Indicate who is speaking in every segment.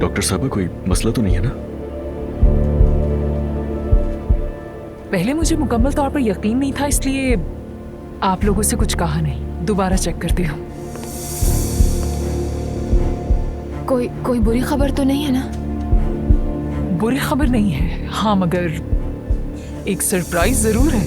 Speaker 1: Doctor साहब कोई मसला तो नहीं है ना?
Speaker 2: पहले मुझे मुकम्मल तौर पर यकीन नहीं था, इसलिए आप लोगों से कुछ कहा नहीं। दोबारा चेक करती हूँ।
Speaker 3: कोई बुरी खबर तो नहीं है ना?
Speaker 2: बुरी खबर नहीं है, हाँ, मगर एक सरप्राइज जरूर है।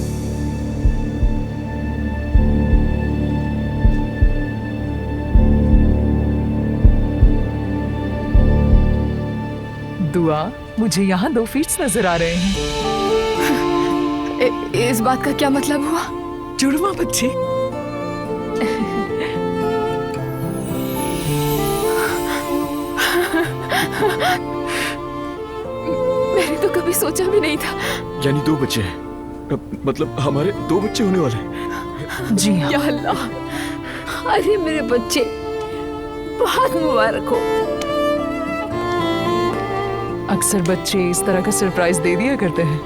Speaker 2: दुआ, मुझे यहाँ 2 फीट्स नजर आ रहे हैं।
Speaker 3: इस बात का क्या मतलब हुआ?
Speaker 2: जुड़वा बच्चे।
Speaker 3: मैंने तो कभी सोचा भी नहीं था।
Speaker 1: यानी 2 बच्चे हैं? मतलब हमारे 2 बच्चे होने वाले हैं?
Speaker 2: जी हाँ।
Speaker 3: या अल्लाह, अरे मेरे बच्चे, बहुत मुबारक हो।
Speaker 2: अक्सर बच्चे इस तरह का सरप्राइज दे दिया करते हैं।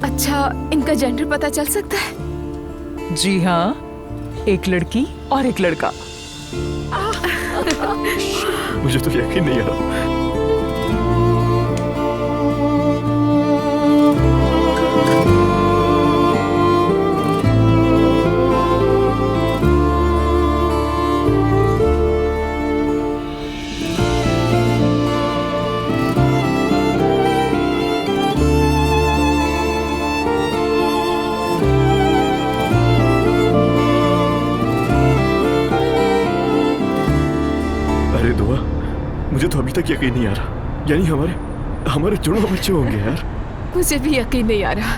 Speaker 3: अच्छा, इनका जेंडर पता चल सकता है?
Speaker 2: जी हाँ, एक लड़की और एक लड़का।
Speaker 1: मुझे तो यकीन नहीं आ रहा। मुझे तो अभी तक यकीन नहीं आ रहा। यानी हमारे जुड़वा बच्चे होंगे यार।
Speaker 3: मुझे भी यकीन नहीं आ रहा।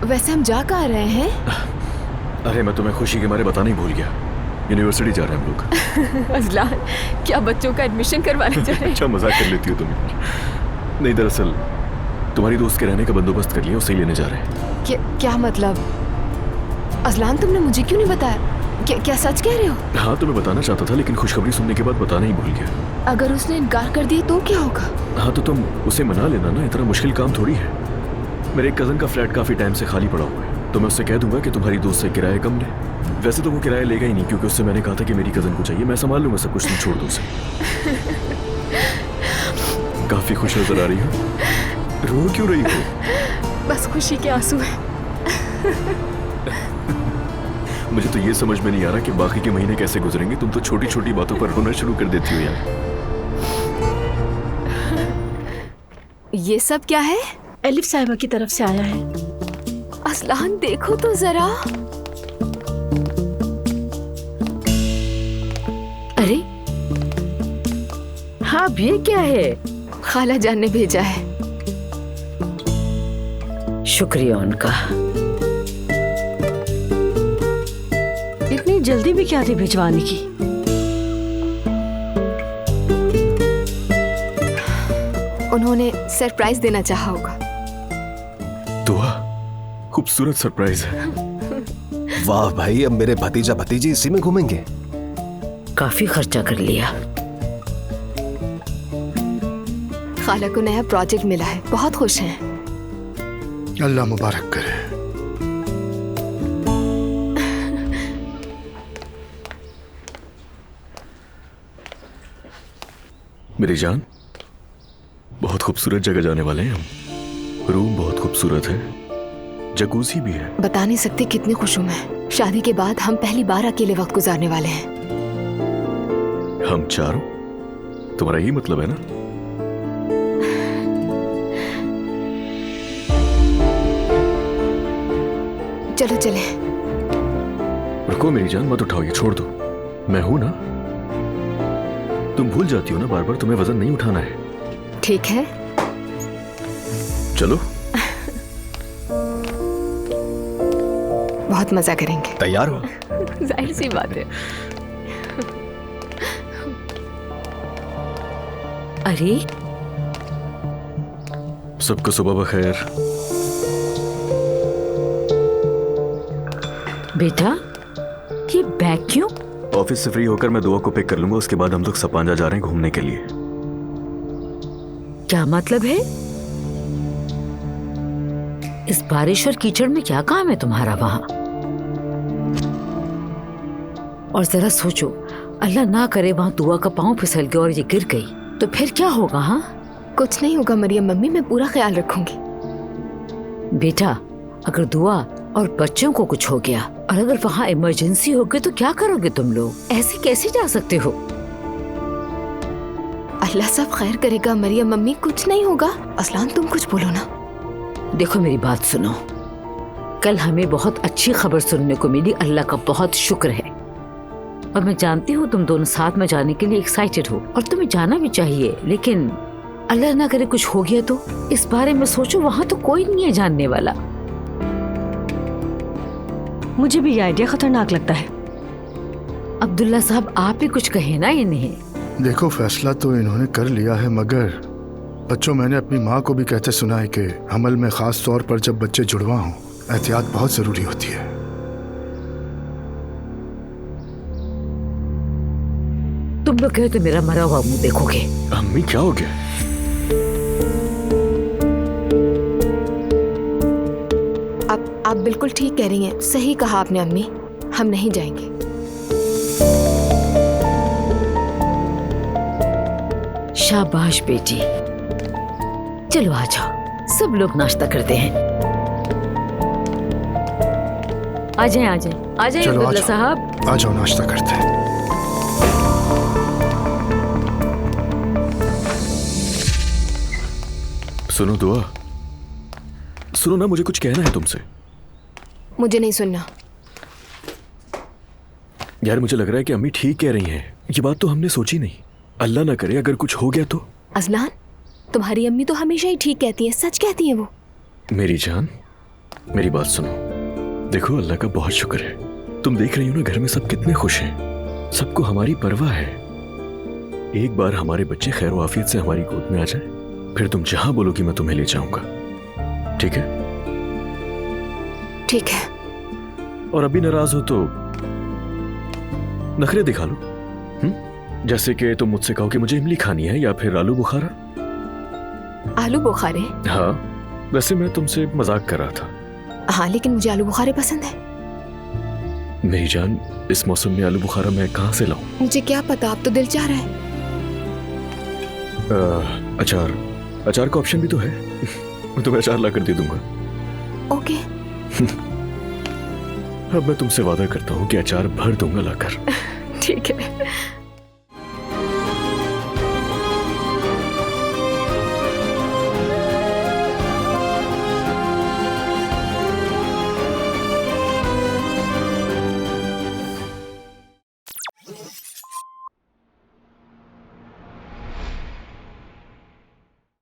Speaker 3: वैसे हम जा कहाँ रहे हैं?
Speaker 1: अरे मैं तुम्हें खुशी के मारे बताना ही भूल गया। यूनिवर्सिटी जा रहे हैं हम लोग।
Speaker 3: अजलान, क्या बच्चों का एडमिशन करवाने जा रहे हैं?
Speaker 1: अच्छा मजाक कर लेती हो तुम। नहीं, दरअसल तुम्हारी दोस्त के रहने का बंदोबस्त कर लिया, उसे ही लेने जा रहे हैं।
Speaker 3: क्या मतलब? अजलान, तुमने मुझे क्यों नहीं बताया? क्या सच कह रहे हो?
Speaker 1: हाँ, तुम्हें बताना चाहता था, लेकिन खुशखबरी सुनने के बाद बताना ही भूल गया।
Speaker 3: अगर उसने इनकार कर दिया तो क्या होगा?
Speaker 1: हाँ, तो तुम उसे मना लेना ना, इतना मुश्किल काम थोड़ी है। मेरे एक कजन का फ्लैट काफी टाइम से खाली पड़ा हुआ है, तो मैं उससे कह दूंगा कि तुम्हारी दोस्त से किराया कम ले। वैसे तो वो किराया लेगा ही नहीं, क्योंकि उससे मैंने कहा था कि मेरी कजन को चाहिए, मैं संभाल लूंगा सब कुछ, तुम छोड़ दो उसे। काफी खुश नजर आ रही हो। रो क्यों रही हो?
Speaker 3: बस खुशी के आंसू है।
Speaker 1: मुझे तो ये समझ में नहीं आ रहा कि बाकी के महीने कैसे गुजरेंगे। तुम तो छोटी छोटी बातों पर रोना शुरू कर देती हो यार।
Speaker 3: ये सब क्या है?
Speaker 4: एलिफ साहिबा की तरफ से आया है।
Speaker 3: असलान, देखो तो जरा।
Speaker 4: अरे हाँ, ये क्या है?
Speaker 3: खाला जान ने भेजा है।
Speaker 4: शुक्रिया उनका। इतनी जल्दी भी क्या थी भिजवाने की?
Speaker 3: उन्होंने सरप्राइज देना चाहा होगा।
Speaker 1: दुआ, खूबसूरत सरप्राइज है।
Speaker 5: वाह भाई, अब मेरे भतीजा भतीजी इसी में घूमेंगे।
Speaker 4: काफी खर्चा कर लिया।
Speaker 3: खाला को नया प्रोजेक्ट मिला है, बहुत खुश हैं।
Speaker 6: अल्लाह मुबारक करे।
Speaker 1: मेरी जान, बहुत खूबसूरत जगह जाने वाले हैं हम। रूम बहुत खूबसूरत है, जकूज़ी भी है।
Speaker 3: बता नहीं सकते कितनी खुश हूं मैं। शादी के बाद हम पहली बार अकेले वक्त गुजारने वाले हैं।
Speaker 1: हम चारों? तुम्हारा यही मतलब है ना?
Speaker 3: चलो चले।
Speaker 1: रुको मेरी जान, मत उठाओ, ये छोड़ दो। मैं हूं ना। तुम भूल जाती हो ना बार बार, तुम्हें वजन नहीं उठाना है।
Speaker 3: ठीक है,
Speaker 1: चलो।
Speaker 3: बहुत मजा करेंगे।
Speaker 5: तैयार हो?
Speaker 3: जाहिर सी बात है।
Speaker 4: अरे
Speaker 1: सबको सुबह बखैर।
Speaker 4: बेटा, ये बैग क्यों?
Speaker 1: ऑफिस से फ्री होकर मैं दुआ को पिक कर लूंगा, उसके बाद हम लोग सपांजा जा रहे हैं घूमने के लिए।
Speaker 4: क्या मतलब है? इस बारिश और कीचड़ में क्या काम है तुम्हारा वहां? और जरा सोचो, अल्लाह ना करे वहां दुआ का पांव फिसल गया और ये गिर गई तो फिर क्या होगा? हाँ
Speaker 3: कुछ नहीं होगा मरियम मम्मी, मैं पूरा ख्याल रखूंगी।
Speaker 4: बेटा, अगर दुआ और बच्चों को कुछ हो गया और अगर वहाँ इमरजेंसी हो गई तो क्या करोगे तुम लोग? ऐसे कैसे जा सकते हो?
Speaker 3: अल्लाह सब खैर करेगा मरियम मम्मी, कुछ नहीं होगा। असलान तुम कुछ बोलो ना।
Speaker 4: देखो मेरी बात सुनो, कल हमें बहुत अच्छी खबर सुनने को मिली, अल्लाह का बहुत शुक्र है। और मैं जानती हूँ तुम दोनों साथ में जाने के लिए एक्साइटेड हो और तुम्हें जाना भी चाहिए, लेकिन अल्लाह ना करे कुछ हो गया तो इस बारे में सोचो, वहाँ तो कोई नहीं है जानने वाला।
Speaker 7: मुझे भी ये आइडिया खतरनाक लगता है।
Speaker 4: अब्दुल्ला साहब, आप ही कुछ कहे ना इन्हें।
Speaker 6: देखो फैसला तो इन्होंने कर लिया है, मगर बच्चों मैंने अपनी माँ को भी कहते सुना है कि हमल में खास तौर पर जब बच्चे जुड़वा हों एहतियात बहुत जरूरी होती है।
Speaker 4: तुम लोग कहे तो मेरा मरा हुआ मुंह देखोगे।
Speaker 1: अम्मी क्या हो गया?
Speaker 3: आप बिल्कुल ठीक कह रही हैं, सही कहा आपने अम्मी, हम नहीं जाएंगे।
Speaker 4: शाबाश बेटी, चलो आ जाओ, सब लोग नाश्ता करते हैं। आ जाए आ जाए आ जाए
Speaker 6: चलो, आ
Speaker 4: अब्दुल्ला
Speaker 6: जाओ।
Speaker 4: साहब।
Speaker 6: आ जाओ नाश्ता करते हैं।
Speaker 1: सुनो दुआ, सुनो ना, मुझे कुछ कहना है तुमसे।
Speaker 3: मुझे नहीं सुनना।
Speaker 1: यार मुझे लग रहा है कि अम्मी ठीक कह रही हैं। ये बात तो हमने सोची नहीं। अल्लाह ना करे अगर कुछ हो गया तो।
Speaker 3: अजलान, तुम्हारी अम्मी तो हमेशा ही ठीक कहती हैं, सच कहती हैं वो।
Speaker 1: मेरी जान, मेरी बात सुनो। देखो अल्लाह का बहुत शुक्र है, तुम देख रही हो ना घर में सब कितने खुश हैं, सबको हमारी परवाह है। एक बार हमारे बच्चे खैर वाफियत से हमारी गोद में आ जाए, फिर तुम जहां बोलोगी मैं तुम्हें ले जाऊंगा। ठीक है?
Speaker 3: ठीक है।
Speaker 1: और अभी नाराज हो तो नखरे दिखा लो। जैसे कि तुम मुझसे कहो कि मुझे इमली खानी है या फिर आलू बुखारा।
Speaker 3: आलू बुखारे?
Speaker 1: हाँ, वैसे मैं तुमसे मजाक कर रहा था।
Speaker 3: हाँ लेकिन मुझे आलू बुखारे पसंद है।
Speaker 1: मेरी जान, इस मौसम में आलू बुखारा मैं कहाँ से लाऊं?
Speaker 3: मुझे क्या पता, अब तो दिल चाह रहा है।
Speaker 1: अचार, अचार का ऑप्शन भी तो है। मैं तुम्हें अचार ला कर दे दूंगा।
Speaker 3: ओके।
Speaker 1: अब मैं तुमसे वादा करता हूँ कि अचार भर दूंगा लाकर।
Speaker 3: ठीक है।